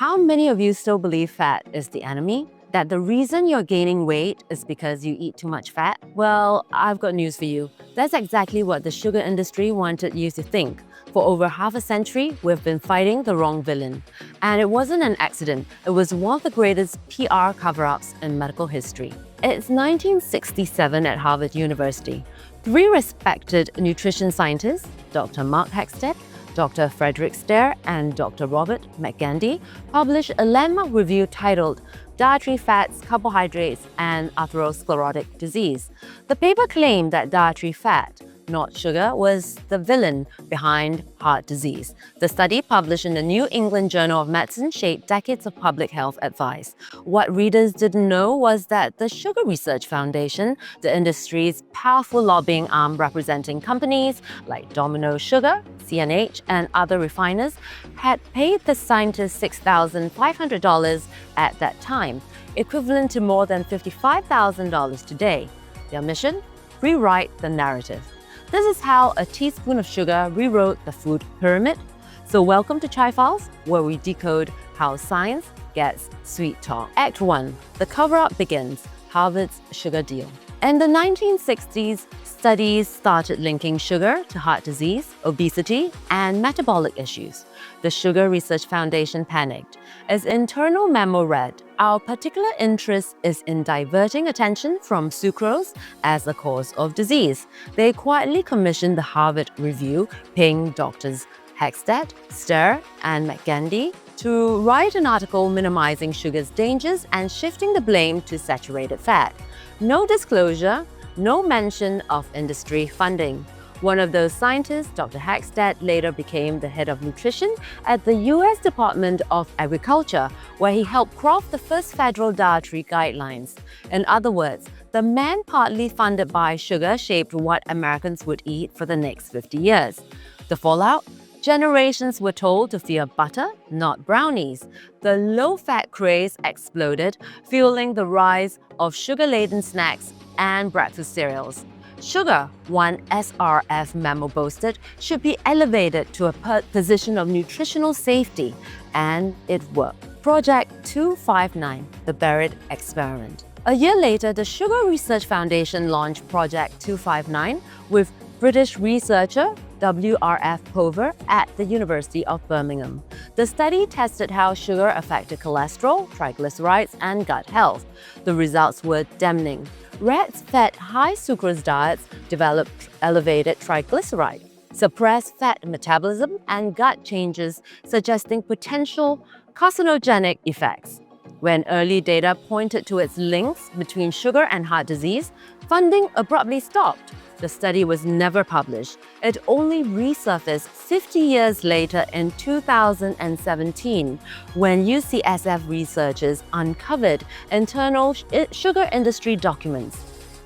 How many of you still believe fat is the enemy? That the reason you're gaining weight is because you eat too much fat? Well, I've got news for you. That's exactly what the sugar industry wanted you to think. For over half a century, we've been fighting the wrong villain. And it wasn't an accident. It was one of the greatest PR cover-ups in medical history. It's 1967 at Harvard University. Three respected nutrition scientists, Dr. Mark Hexted, Dr. Frederick Stair, and Dr. Robert McGandy, published a landmark review titled Dietary Fats, Carbohydrates, and Atherosclerotic Disease. The paper claimed that dietary fat, not sugar, was the villain behind heart disease. The study, published in the New England Journal of Medicine, shaped decades of public health advice. What readers didn't know was that the Sugar Research Foundation, the industry's powerful lobbying arm representing companies like Domino Sugar, CNH, and other refiners, had paid the scientists $6,500 at that time, equivalent to more than $55,000 today. Their mission? Rewrite the narrative. This is how a teaspoon of sugar rewrote the food pyramid. So welcome to Chai Files, where we decode how science gets sweet talk. Act 1. The cover-up begins. Harvard's sugar deal. In the 1960s, studies started linking sugar to heart disease, obesity, and metabolic issues. The Sugar Research Foundation panicked. Its internal memo read, "Our particular interest is in diverting attention from sucrose as a cause of disease." They quietly commissioned the Harvard Review, paying doctors Hexted, Stair, and McGandy to write an article minimizing sugar's dangers and shifting the blame to saturated fat. No disclosure, no mention of industry funding. One of those scientists, Dr. Hexted, later became the head of nutrition at the U.S. Department of Agriculture, where he helped craft the first federal dietary guidelines. In other words, the man partly funded by sugar shaped what Americans would eat for the next 50 years. The fallout? Generations were told to fear butter, not brownies. The low-fat craze exploded, fueling the rise of sugar-laden snacks and breakfast cereals. Sugar, one SRF memo boasted, should be elevated to a position of nutritional safety, and it worked. Project 259, the buried experiment. A year later, the Sugar Research Foundation launched Project 259 with British researcher W.R.F. Pover at the University of Birmingham. The study tested how sugar affected cholesterol, triglycerides, and gut health. The results were damning. Rats fed high sucrose diets developed elevated triglyceride, suppressed fat metabolism, and gut changes, suggesting potential carcinogenic effects. When early data pointed to its links between sugar and heart disease, funding abruptly stopped. The study was never published. It only resurfaced 50 years later in 2017 when UCSF researchers uncovered internal sugar industry documents.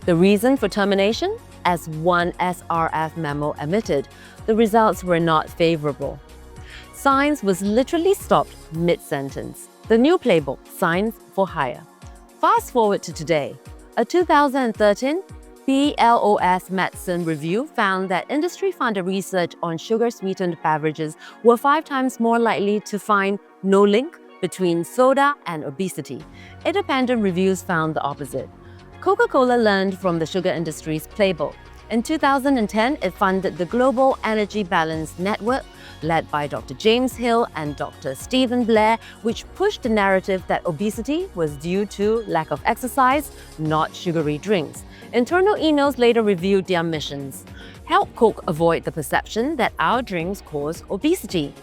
The reason for termination? As one SRF memo admitted, the results were not favorable. Science was literally stopped mid-sentence. The new Playbook, Science for Hire. Fast forward to today. A 2013 PLOS Medicine review found that industry-funded research on sugar-sweetened beverages were 5 times more likely to find no link between soda and obesity. Independent reviews found the opposite. Coca-Cola learned from the sugar industry's playbook. In 2010, it funded the Global Energy Balance Network, led by Dr. James Hill and Dr. Stephen Blair, which pushed the narrative that obesity was due to lack of exercise, not sugary drinks. Internal emails later revealed their missions. Help Coke avoid the perception that our drinks cause obesity.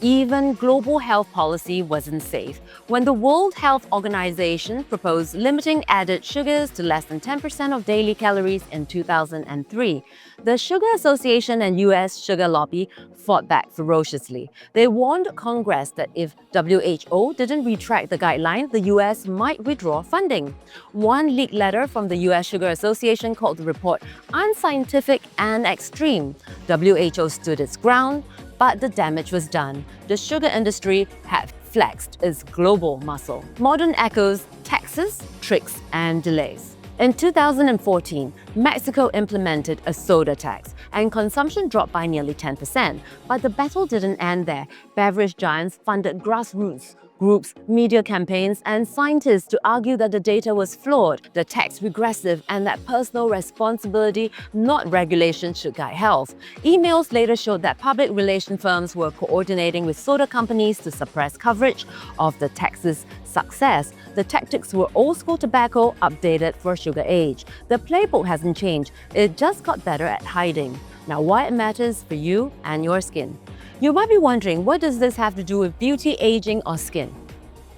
Even global health policy wasn't safe. When the World Health Organization proposed limiting added sugars to less than 10% of daily calories in 2003, the Sugar Association and U.S. sugar lobby fought back ferociously. They warned Congress that if WHO didn't retract the guideline, the U.S. might withdraw funding. One leaked letter from the U.S. Sugar Association called the report unscientific and extreme. WHO stood its ground, but the damage was done. The sugar industry had flexed its global muscle. Modern echoes, taxes, tricks, and delays. In 2014, Mexico implemented a soda tax, and consumption dropped by nearly 10%. But the battle didn't end there. Beverage giants funded grassroots groups, media campaigns, and scientists to argue that the data was flawed, the tax regressive, and that personal responsibility, not regulation, should guide health. Emails later showed that public relation firms were coordinating with soda companies to suppress coverage of the tax's success. The tactics were old school tobacco updated for sugar age. The playbook hasn't changed, it just got better at hiding. Now, why it matters for you and your skin. You might be wondering, what does this have to do with beauty, aging, or skin?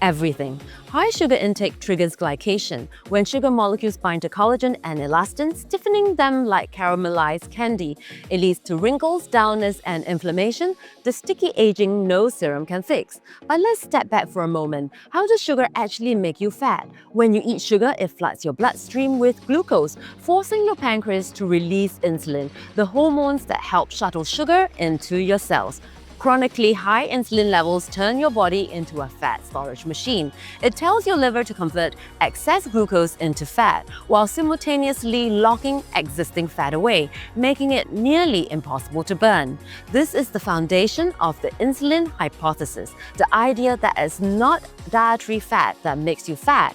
Everything. High sugar intake triggers glycation. When sugar molecules bind to collagen and elastin, stiffening them like caramelized candy, it leads to wrinkles, dullness, and inflammation. The sticky aging no serum can fix. But let's step back for a moment. How does sugar actually make you fat? When you eat sugar, it floods your bloodstream with glucose, forcing your pancreas to release insulin, the hormones that help shuttle sugar into your cells. Chronically high insulin levels turn your body into a fat storage machine. It tells your liver to convert excess glucose into fat, while simultaneously locking existing fat away, making it nearly impossible to burn. This is the foundation of the insulin hypothesis, the idea that it's not dietary fat that makes you fat,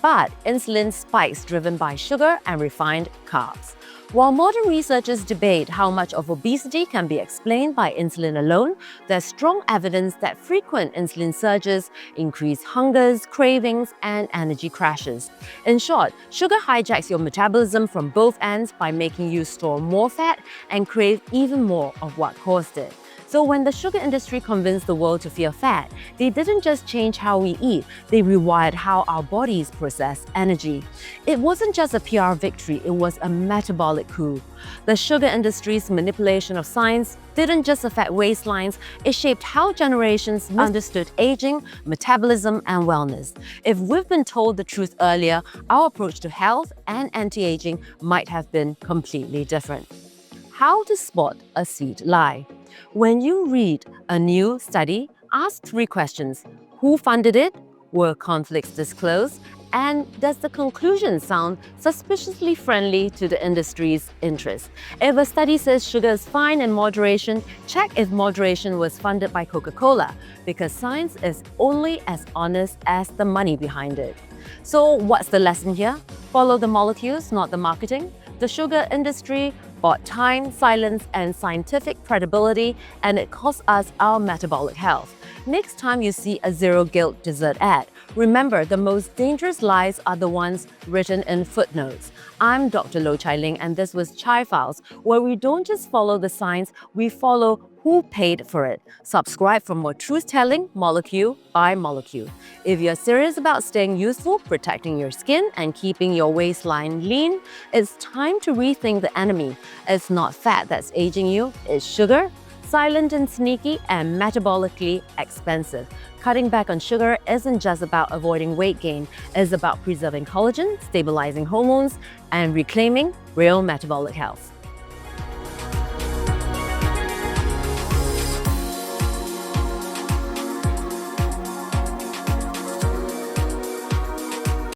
but insulin spikes driven by sugar and refined carbs. While modern researchers debate how much of obesity can be explained by insulin alone, there's strong evidence that frequent insulin surges increase hungers, cravings, and energy crashes. In short, sugar hijacks your metabolism from both ends by making you store more fat and crave even more of what caused it. So when the sugar industry convinced the world to fear fat, they didn't just change how we eat, they rewired how our bodies process energy. It wasn't just a PR victory, it was a metabolic coup. The sugar industry's manipulation of science didn't just affect waistlines, it shaped how generations understood aging, metabolism, and wellness. If we've been told the truth earlier, our approach to health and anti-aging might have been completely different. How to spot a seed lie. When you read a new study, ask 3 questions. Who funded it? Were conflicts disclosed? And does the conclusion sound suspiciously friendly to the industry's interests? If a study says sugar is fine in moderation, check if moderation was funded by Coca-Cola, because science is only as honest as the money behind it. So what's the lesson here? Follow the molecules, not the marketing. The sugar industry bought time, silence, and scientific credibility, and it cost us our metabolic health. Next time you see a zero-guilt dessert ad, remember the most dangerous lies are the ones written in footnotes. I'm Dr. Low Chai Ling, and this was Chai Files, where we don't just follow the science, we follow who paid for it. Subscribe for more truth-telling, molecule by molecule. If you're serious about staying youthful, protecting your skin, and keeping your waistline lean, it's time to rethink the enemy. It's not fat that's aging you, it's sugar, silent and sneaky, and metabolically expensive. Cutting back on sugar isn't just about avoiding weight gain, it's about preserving collagen, stabilizing hormones, and reclaiming real metabolic health.